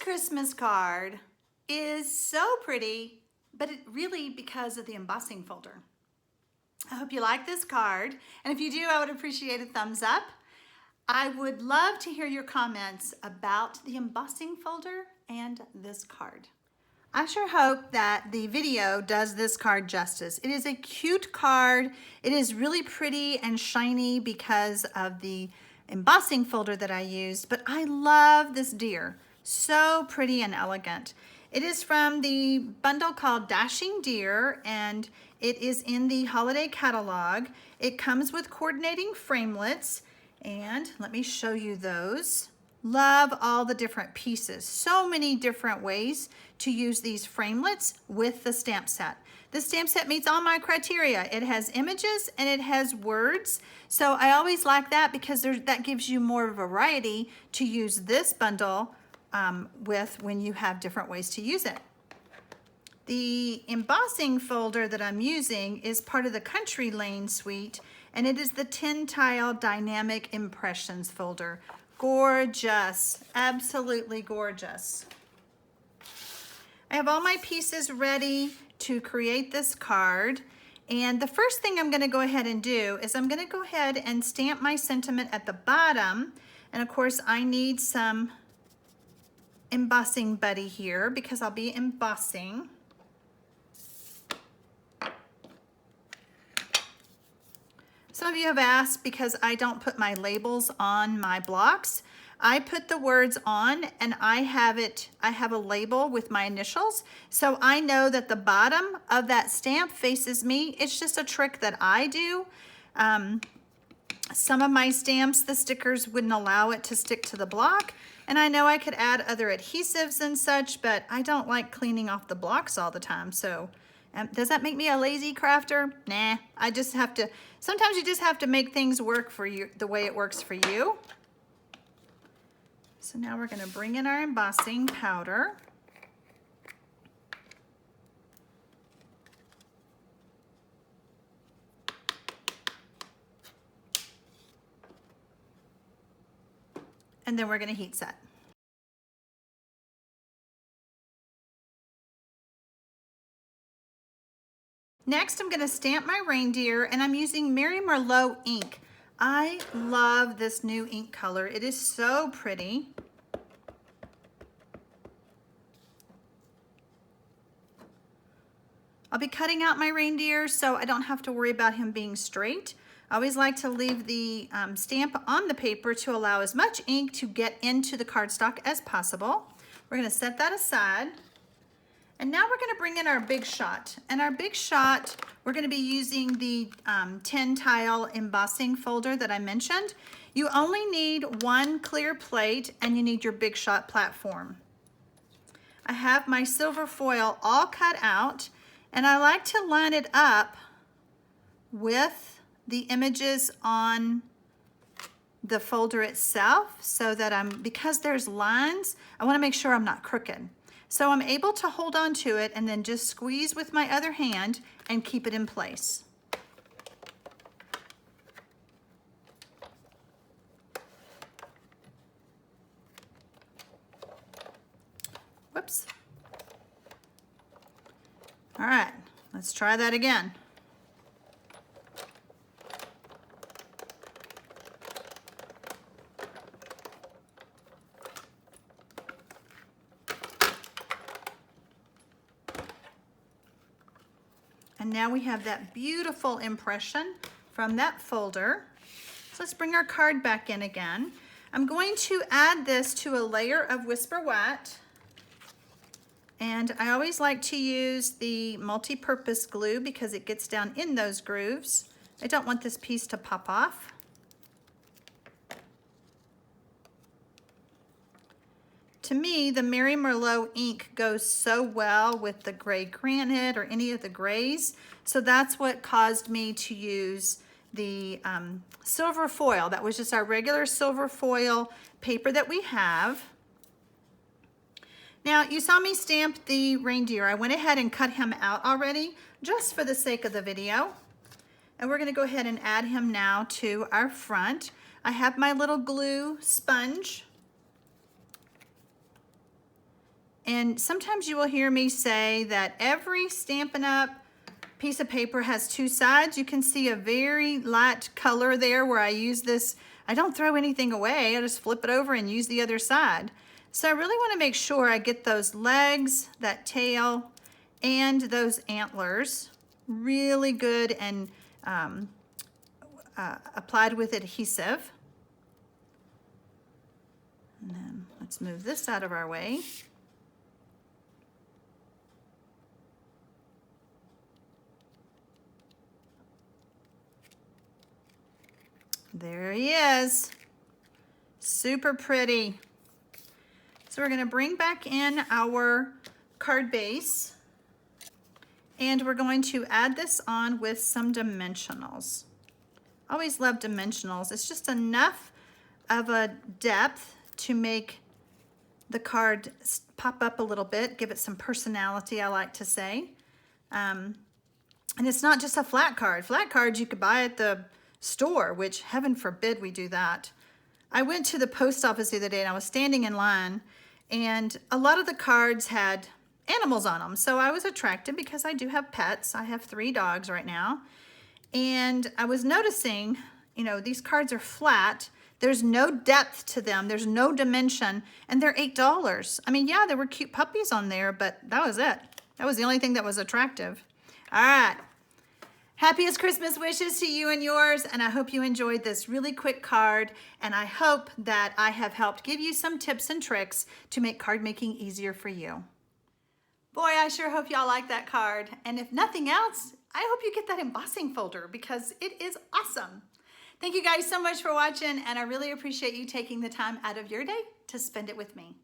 Christmas card is so pretty, but it really because of the embossing folder. I hope you like this card, and if you do, I would appreciate a thumbs up. I would love to hear your comments about the embossing folder and this card. I sure hope that the video does this card justice. It is a cute card. It is really pretty and shiny because of the embossing folder that I used, but I love this deer. So pretty and elegant. It is from the bundle called Dashing Deer, and it is in the holiday catalog. It comes with coordinating framelits, and let me show you those. Love all the different pieces. So many different ways to use these framelits with the stamp set. The stamp set meets all my criteria. It has images and it has words. So I always like that because that gives you more variety to use this bundle with when you have different ways to use it. The embossing folder that I'm using is part of the Country Lane suite, and it is the Tin Tile Dynamic Impressions folder. Gorgeous, absolutely gorgeous. I have all my pieces ready to create this card, and the first thing I'm going to go ahead and do is I'm going to go ahead and stamp my sentiment at the bottom, and of course I need some embossing buddy here because I'll be embossing. Some of you have asked because I don't put my labels on my blocks. I put the words on and I have a label with my initials, so I know that the bottom of that stamp faces me. It's just a trick that I do. Some of my stamps, the stickers wouldn't allow it to stick to the block, and I know I could add other adhesives and such, but I don't like cleaning off the blocks all the time. So does that make me a lazy crafter? Nah, I just have to, sometimes you just have to make things work for you the way it works for you. So now we're gonna bring in our embossing powder. And then we're gonna heat set. Next, I'm gonna stamp my reindeer, and I'm using Merlot ink. I love this new ink color. It is so pretty. I'll be cutting out my reindeer so I don't have to worry about him being straight. I always like to leave the stamp on the paper to allow as much ink to get into the cardstock as possible. We're gonna set that aside. And now we're gonna bring in our big shot. And our big shot, we're gonna be using the Tin Tile Embossing folder that I mentioned. You only need one clear plate and you need your big shot platform. I have my silver foil all cut out, and I like to line it up with the images on the folder itself so that because there's lines, I wanna make sure I'm not crooked. So I'm able to hold on to it and then just squeeze with my other hand and keep it in place. Whoops. All right, let's try that again. And now we have that beautiful impression from that folder. So let's bring our card back in again. I'm going to add this to a layer of Whisper White. And I always like to use the multi-purpose glue because it gets down in those grooves. I don't want this piece to pop off. To me, the Merlot ink goes so well with the gray granite or any of the grays. So that's what caused me to use the silver foil. That was just our regular silver foil paper that we have. Now, you saw me stamp the reindeer. I went ahead and cut him out already, just for the sake of the video. And we're gonna go ahead and add him now to our front. I have my little glue sponge. And sometimes you will hear me say that every Stampin' Up! Piece of paper has two sides. You can see a very light color there where I use this. I don't throw anything away. I just flip it over and use the other side. So I really want to make sure I get those legs, that tail, and those antlers really good and applied with adhesive. And then let's move this out of our way. There he is. Super pretty. So we're going to bring back in our card base and we're going to add this on with some dimensionals. Always love dimensionals. It's just enough of a depth to make the card pop up a little bit, give it some personality, I like to say. And it's not just a flat card. Flat cards you could buy at the store, which heaven forbid we do that. I went to the post office the other day and I was standing in line and a lot of the cards had animals on them. So I was attracted because I do have pets. I have 3 dogs right now. And I was noticing, you know, these cards are flat. There's no depth to them. There's no dimension and they're $8. I mean, yeah, there were cute puppies on there, but that was it. That was the only thing that was attractive. All right. Happiest Christmas wishes to you and yours, and I hope you enjoyed this really quick card, and I hope that I have helped give you some tips and tricks to make card making easier for you. Boy, I sure hope y'all like that card, and if nothing else, I hope you get that embossing folder because it is awesome. Thank you guys so much for watching, and I really appreciate you taking the time out of your day to spend it with me.